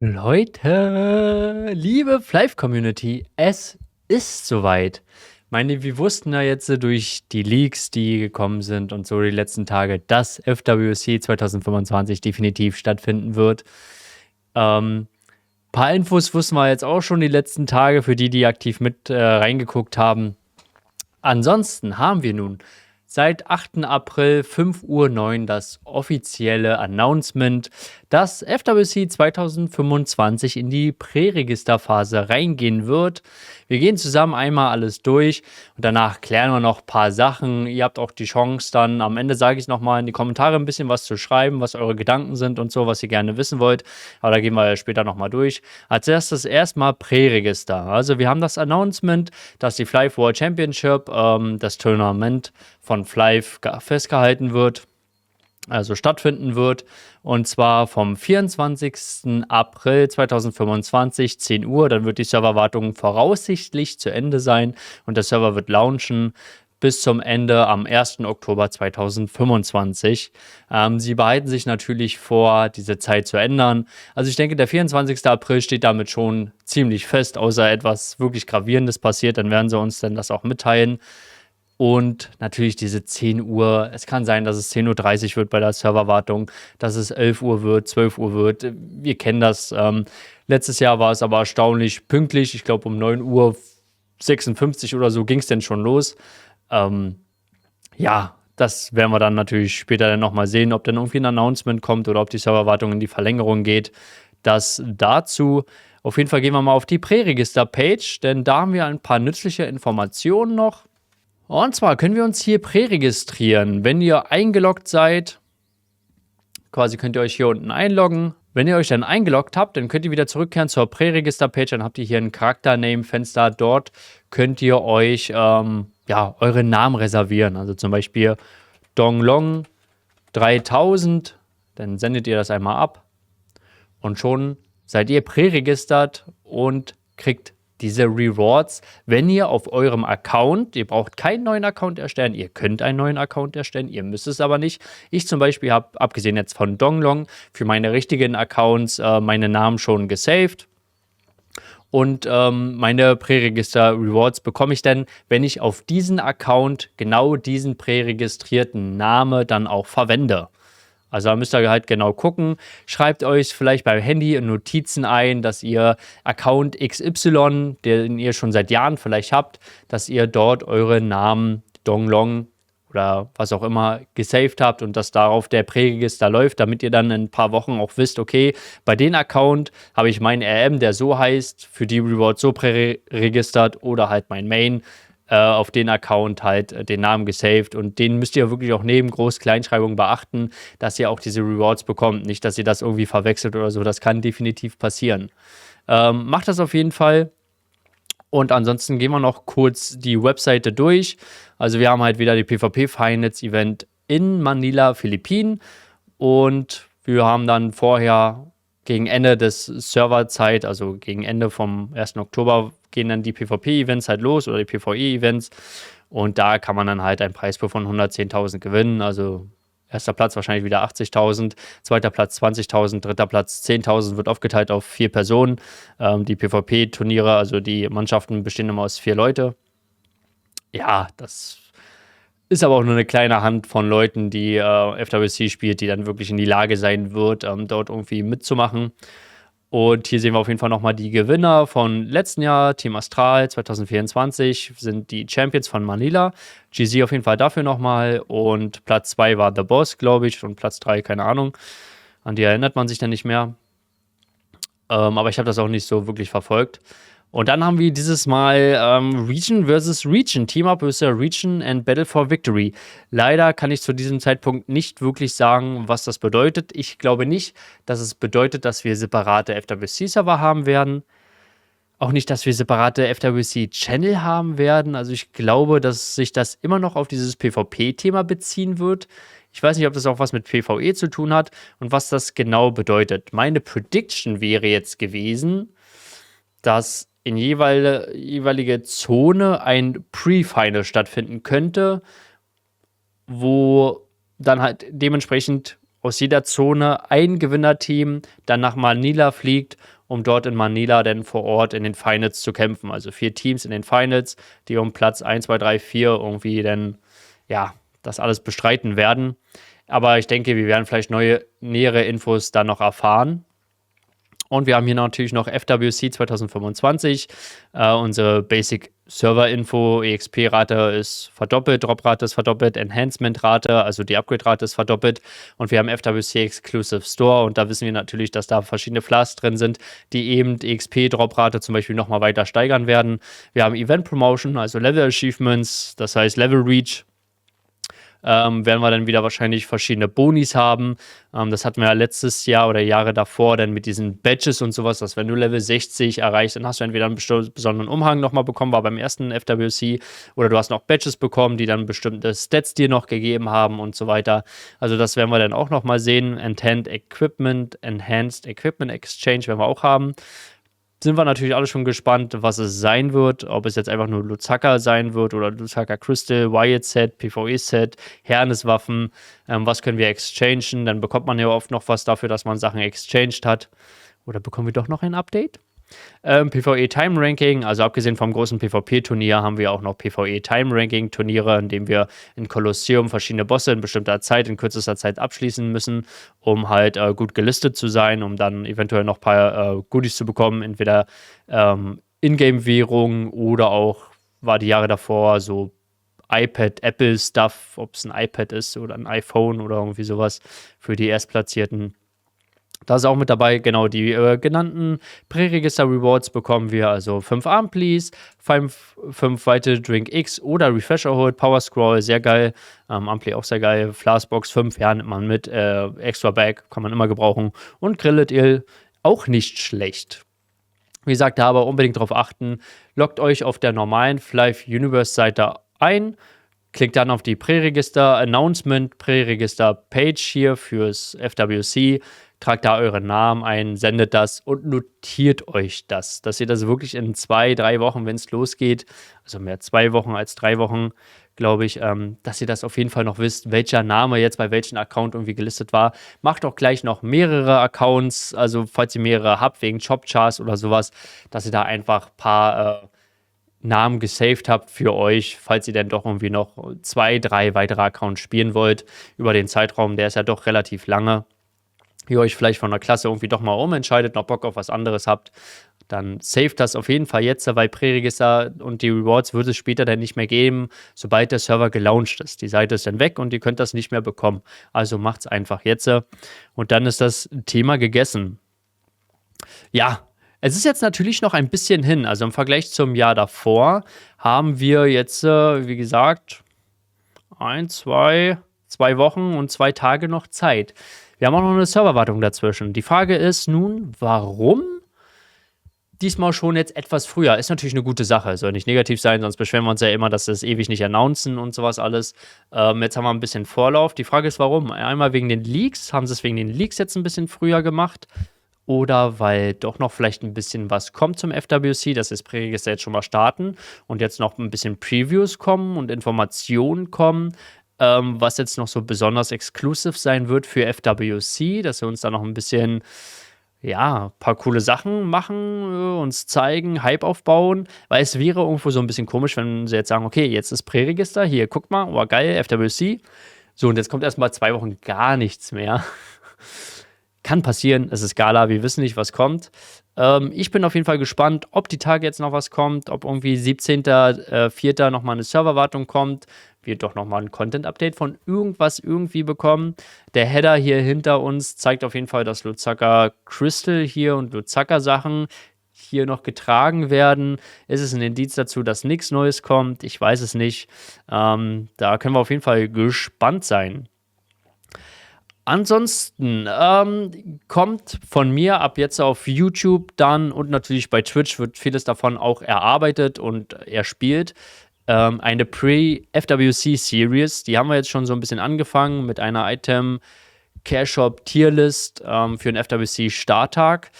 Leute, liebe Flive-Community, es ist soweit. Wir wussten ja jetzt durch die Leaks, die gekommen sind und so die letzten Tage, dass FWC 2025 definitiv stattfinden wird. Paar Infos wussten wir jetzt auch schon die letzten Tage, für die, die aktiv mit reingeguckt haben. Ansonsten haben wir nun seit 8. April 5:09 Uhr das offizielle Announcement, dass FWC 2025 in die Präregisterphase reingehen wird. Wir gehen zusammen einmal alles durch und danach klären wir noch ein paar Sachen. Ihr habt auch die Chance dann, am Ende sage ich nochmal in die Kommentare ein bisschen was zu schreiben, was eure Gedanken sind und so, was ihr gerne wissen wollt. Aber da gehen wir später nochmal durch. Als erstes erstmal Präregister. Also wir haben das Announcement, dass die Flive World Championship, das Tournament von Flive festgehalten wird, also stattfinden wird, und zwar vom 24. April 2025, 10 Uhr, dann wird die Serverwartung voraussichtlich zu Ende sein und der Server wird launchen bis zum Ende am 1. Oktober 2025. Sie behalten sich natürlich vor, diese Zeit zu ändern. Also ich denke, der 24. April steht damit schon ziemlich fest, außer etwas wirklich Gravierendes passiert, dann werden sie uns dann das auch mitteilen. Und natürlich diese 10 Uhr. Es kann sein, dass es 10:30 Uhr wird bei der Serverwartung, dass es 11 Uhr wird, 12 Uhr wird. Wir kennen das. Letztes Jahr war es aber erstaunlich pünktlich. Ich glaube, um 9:56 Uhr oder so ging es denn schon los. Ja, das werden wir dann natürlich später dann nochmal sehen, ob dann irgendwie ein Announcement kommt oder ob die Serverwartung in die Verlängerung geht. Das dazu. Auf jeden Fall gehen wir mal auf die Präregister-Page, denn da haben wir ein paar nützliche Informationen noch. Und zwar können wir uns hier präregistrieren. Wenn ihr eingeloggt seid, quasi könnt ihr euch hier unten einloggen. Wenn ihr euch dann eingeloggt habt, dann könnt ihr wieder zurückkehren zur Präregister-Page. Dann habt ihr hier ein Charakter-Name-Fenster. Dort könnt ihr euch eure Namen reservieren. Also zum Beispiel Donglong 3000. Dann sendet ihr das einmal ab. Und schon seid ihr präregistriert und kriegt diese Rewards, wenn ihr auf eurem Account, ihr braucht keinen neuen Account erstellen, ihr könnt einen neuen Account erstellen, ihr müsst es aber nicht. Ich zum Beispiel habe, abgesehen jetzt von Donglong, für meine richtigen Accounts meine Namen schon gesaved. Und meine Präregister-Rewards bekomme ich dann, wenn ich auf diesen Account genau diesen präregistrierten Namen dann auch verwende. Also da müsst ihr halt genau gucken. Schreibt euch vielleicht beim Handy in Notizen ein, dass ihr Account XY, den ihr schon seit Jahren vielleicht habt, dass ihr dort eure Namen Donglong oder was auch immer gesaved habt und dass darauf der Präregister läuft, damit ihr dann in ein paar Wochen auch wisst, okay, bei dem Account habe ich meinen RM, der so heißt, für die Rewards so präregistriert oder halt mein Main, auf den Account halt den Namen gesaved, und den müsst ihr wirklich auch neben Groß-Kleinschreibung beachten, dass ihr auch diese Rewards bekommt. Nicht, dass ihr das irgendwie verwechselt oder so, das kann definitiv passieren. Macht das auf jeden Fall. Und ansonsten gehen wir noch kurz die Webseite durch. Also wir haben halt wieder die PvP Finals Event in Manila, Philippinen, und wir haben dann vorher gegen Ende des Serverzeit, also gegen Ende vom 1. Oktober, gehen dann die PvP-Events halt los oder die PvE-Events. Und da kann man dann halt einen Preispool von 110.000 gewinnen. Also erster Platz wahrscheinlich wieder 80.000, zweiter Platz 20.000, dritter Platz 10.000, wird aufgeteilt auf 4 Personen. Die PvP-Turniere, also die Mannschaften bestehen immer aus 4 Leute. Ja, das ist aber auch nur eine kleine Hand von Leuten, die FWC spielt, die dann wirklich in die Lage sein wird, dort irgendwie mitzumachen. Und hier sehen wir auf jeden Fall nochmal die Gewinner von letzten Jahr. Team Astral 2024 sind die Champions von Manila. GZ auf jeden Fall dafür nochmal. Und Platz 2 war The Boss, glaube ich. Und Platz 3, keine Ahnung. An die erinnert man sich dann nicht mehr. Aber ich habe das auch nicht so wirklich verfolgt. Und dann haben wir dieses Mal Region vs. Region, Team Up vs. Region and Battle for Victory. Leider kann ich zu diesem Zeitpunkt nicht wirklich sagen, was das bedeutet. Ich glaube nicht, dass es bedeutet, dass wir separate FWC-Server haben werden. Auch nicht, dass wir separate FWC-Channel haben werden. Also ich glaube, dass sich das immer noch auf dieses PvP-Thema beziehen wird. Ich weiß nicht, ob das auch was mit PvE zu tun hat und was das genau bedeutet. Meine Prediction wäre jetzt gewesen, dass in jeweilige Zone ein Pre-Final stattfinden könnte, wo dann halt dementsprechend aus jeder Zone ein Gewinnerteam dann nach Manila fliegt um dort in Manila dann vor Ort in den Finals zu kämpfen. Also 4 Teams in den Finals, die um Platz 1, 2, 3, 4 irgendwie dann, ja, das alles bestreiten werden. Aber ich denke, wir werden vielleicht nähere Infos dann noch erfahren. Und wir haben hier natürlich noch FWC 2025, unsere Basic Server Info, EXP-Rate ist verdoppelt, Drop-Rate ist verdoppelt, Enhancement-Rate, also die Upgrade-Rate ist verdoppelt. Und wir haben FWC Exclusive Store und da wissen wir natürlich, dass da verschiedene Flasks drin sind, die eben die EXP-Drop-Rate zum Beispiel nochmal weiter steigern werden. Wir haben Event Promotion, also Level Achievements, das heißt Level Reach. Werden wir dann wieder wahrscheinlich verschiedene Bonis haben. Das hatten wir ja letztes Jahr oder Jahre davor dann mit diesen Badges und sowas, dass wenn du Level 60 erreichst, dann hast du entweder einen besonderen Umhang nochmal bekommen, war beim ersten FWC, oder du hast noch Badges bekommen, die dann bestimmte Stats dir noch gegeben haben und so weiter. Also das werden wir dann auch nochmal sehen. Enhanced Equipment Exchange werden wir auch haben. Sind wir natürlich alle schon gespannt, was es sein wird, ob es jetzt einfach nur Luzaka sein wird oder Luzaka Crystal, Wyatt Set, PvE Set, Herneswaffen, was können wir exchangen, dann bekommt man ja oft noch was dafür, dass man Sachen exchanged hat. Oder bekommen wir doch noch ein Update? PvE Time Ranking, also abgesehen vom großen PvP-Turnier haben wir auch noch PvE Time Ranking Turniere, in dem wir in Kolosseum verschiedene Bosse in bestimmter Zeit, in kürzester Zeit abschließen müssen, um halt gut gelistet zu sein, um dann eventuell noch ein paar Goodies zu bekommen, entweder Ingame-Währung oder auch, war die Jahre davor so iPad, Apple-Stuff, ob es ein iPad ist oder ein iPhone oder irgendwie sowas für die Erstplatzierten. Da ist auch mit dabei, genau, die genannten Präregister-Rewards bekommen wir, also 5 Arm Please, 5 weitere Drink X oder Refresher Hold, Power Scroll, sehr geil, Ampli auch sehr geil, Flaskbox 5, ja, nimmt man mit, Extra Bag kann man immer gebrauchen und Grillet Ale auch nicht schlecht. Wie gesagt, da aber unbedingt darauf achten, loggt euch auf der normalen Flive Universe Seite ein, klickt dann auf die Präregister, Announcement, Präregister Page hier fürs FWC, tragt da euren Namen ein, sendet das und notiert euch das, dass ihr das wirklich in 2, 3 Wochen, wenn es losgeht, also mehr 2 Wochen als 3 Wochen, glaube ich, dass ihr das auf jeden Fall noch wisst, welcher Name jetzt bei welchem Account irgendwie gelistet war. Macht auch gleich noch mehrere Accounts, also falls ihr mehrere habt, wegen Shopchars oder sowas, dass ihr da einfach ein paar Namen gesaved habt für euch, falls ihr dann doch irgendwie noch 2, 3 weitere Accounts spielen wollt über den Zeitraum, der ist ja doch relativ lange. Ihr euch vielleicht von der Klasse irgendwie doch mal umentscheidet, noch Bock auf was anderes habt, dann saved das auf jeden Fall jetzt, weil Präregister und die Rewards wird es später dann nicht mehr geben, sobald der Server gelauncht ist. Die Seite ist dann weg und ihr könnt das nicht mehr bekommen. Also macht's einfach jetzt und dann ist das Thema gegessen. Ja, es ist jetzt natürlich noch ein bisschen hin. Also im Vergleich zum Jahr davor haben wir jetzt, wie gesagt, 2 Wochen und 2 Tage noch Zeit. Wir haben auch noch eine Serverwartung dazwischen. Die Frage ist nun, warum diesmal schon jetzt etwas früher? Ist natürlich eine gute Sache, soll nicht negativ sein, sonst beschweren wir uns ja immer, dass das ewig nicht announcen und sowas alles. Jetzt haben wir ein bisschen Vorlauf. Die Frage ist, warum? Einmal wegen den Leaks. Haben sie es wegen den Leaks jetzt ein bisschen früher gemacht? Oder weil doch noch vielleicht ein bisschen was kommt zum FWC, dass das Präregister jetzt schon mal starten und jetzt noch ein bisschen Previews kommen und Informationen kommen, was jetzt noch so besonders exclusive sein wird für FWC, dass wir uns da noch ein bisschen, ja, ein paar coole Sachen machen, uns zeigen, Hype aufbauen, weil es wäre irgendwo so ein bisschen komisch, wenn sie jetzt sagen, okay, jetzt ist Präregister, hier, guck mal, oh geil, FWC, so und jetzt kommt erstmal 2 Wochen gar nichts mehr. Kann passieren, es ist Gala, wir wissen nicht, was kommt. Ich bin auf jeden Fall gespannt, ob die Tage jetzt noch was kommt, ob irgendwie 17.04. nochmal eine Serverwartung kommt, wir doch nochmal ein Content-Update von irgendwas irgendwie bekommen. Der Header hier hinter uns zeigt auf jeden Fall, dass Luzaka Crystal hier und Luzaka Sachen hier noch getragen werden. Ist es ein Indiz dazu, dass nichts Neues kommt? Ich weiß es nicht. Da können wir auf jeden Fall gespannt sein. Ansonsten kommt von mir ab jetzt auf YouTube dann und natürlich bei Twitch wird vieles davon auch erarbeitet und erspielt. Eine Pre-FWC-Series, die haben wir jetzt schon so ein bisschen angefangen mit einer Item-Care-Shop-Tierlist für den FWC-Starttag.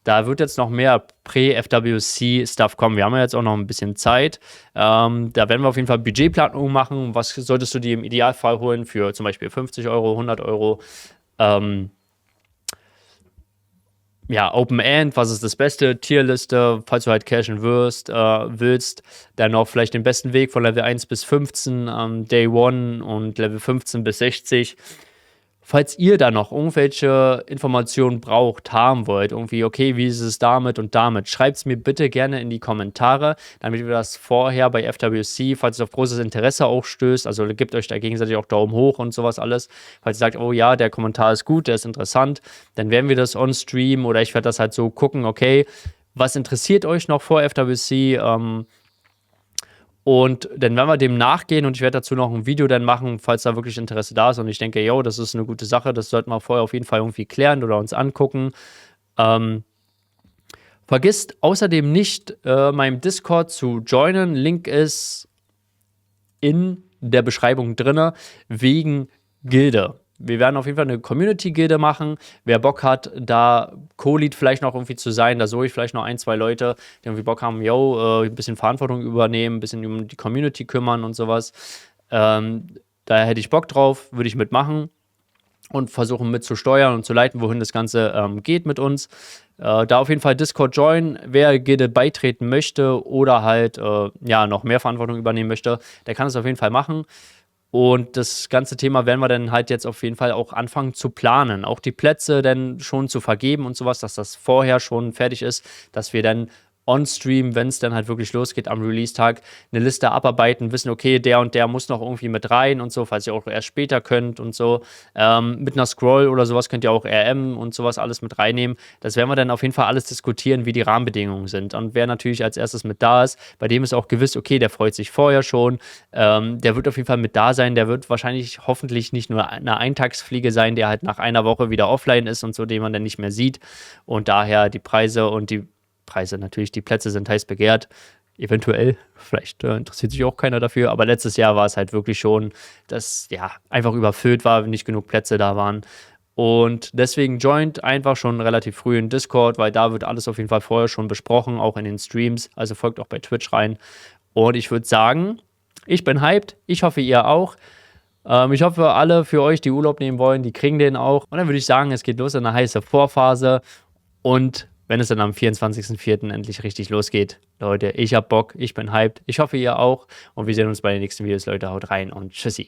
Da wird jetzt noch mehr Prä-FWC-Stuff kommen. Wir haben ja jetzt auch noch ein bisschen Zeit. Da werden wir auf jeden Fall Budgetplanung machen. Was solltest du dir im Idealfall holen für zum Beispiel 50 Euro, 100 Euro? ja, Open End, was ist das Beste, Tierliste, falls du halt cashen willst, dann noch vielleicht den besten Weg von Level 1 bis 15, Day 1 und Level 15 bis 60. Falls ihr da noch irgendwelche Informationen braucht, haben wollt, irgendwie, okay, wie ist es damit und damit, schreibt es mir bitte gerne in die Kommentare, damit wir das vorher bei FWC, falls es auf großes Interesse auch stößt, also gebt euch da gegenseitig auch Daumen hoch und sowas alles. Falls ihr sagt, oh ja, der Kommentar ist gut, der ist interessant, dann werden wir das on Stream oder ich werde das halt so gucken, okay, was interessiert euch noch vor FWC? Und dann werden wir dem nachgehen und ich werde dazu noch ein Video dann machen, falls da wirklich Interesse da ist. Und ich denke, yo, das ist eine gute Sache, das sollten wir vorher auf jeden Fall irgendwie klären oder uns angucken. Vergisst außerdem nicht, meinem Discord zu joinen. Link ist in der Beschreibung drin, wegen Gilde. Wir werden auf jeden Fall eine Community-Gilde machen. Wer Bock hat, da Co-Lead vielleicht noch irgendwie zu sein, da suche ich vielleicht noch ein, zwei Leute, die irgendwie Bock haben, ein bisschen Verantwortung übernehmen, ein bisschen um die Community kümmern und sowas. Da hätte ich Bock drauf, würde ich mitmachen und versuchen mitzusteuern und zu leiten, wohin das Ganze geht mit uns. Da auf jeden Fall Discord joinen. Wer Gilde beitreten möchte oder halt noch mehr Verantwortung übernehmen möchte, der kann es auf jeden Fall machen. Und das ganze Thema werden wir dann halt jetzt auf jeden Fall auch anfangen zu planen. Auch die Plätze dann schon zu vergeben und sowas, dass das vorher schon fertig ist, dass wir dann on-Stream, wenn es dann halt wirklich losgeht am Release-Tag, eine Liste abarbeiten, wissen, okay, der und der muss noch irgendwie mit rein und so, falls ihr auch erst später könnt und so. Mit einer Scroll oder sowas könnt ihr auch RM und sowas alles mit reinnehmen. Das werden wir dann auf jeden Fall alles diskutieren, wie die Rahmenbedingungen sind. Und wer natürlich als erstes mit da ist, bei dem ist auch gewiss, okay, der freut sich vorher schon, der wird auf jeden Fall mit da sein, der wird wahrscheinlich hoffentlich nicht nur eine Eintagsfliege sein, der halt nach einer Woche wieder offline ist und so, den man dann nicht mehr sieht. Und daher die Preise natürlich, die Plätze sind heiß begehrt. Eventuell, vielleicht interessiert sich auch keiner dafür, aber letztes Jahr war es halt wirklich schon, dass einfach überfüllt war, nicht genug Plätze da waren. Und deswegen joint einfach schon relativ früh in Discord, weil da wird alles auf jeden Fall vorher schon besprochen, auch in den Streams. Also folgt auch bei Twitch rein. Und ich würde sagen, ich bin hyped. Ich hoffe, ihr auch. Ich hoffe, alle für euch, die Urlaub nehmen wollen, die kriegen den auch. Und dann würde ich sagen, es geht los in eine heiße Vorphase. Und wenn es dann am 24.04. endlich richtig losgeht, Leute, ich hab Bock, ich bin hyped. Ich hoffe, ihr auch. Und wir sehen uns bei den nächsten Videos, Leute. Haut rein und tschüssi.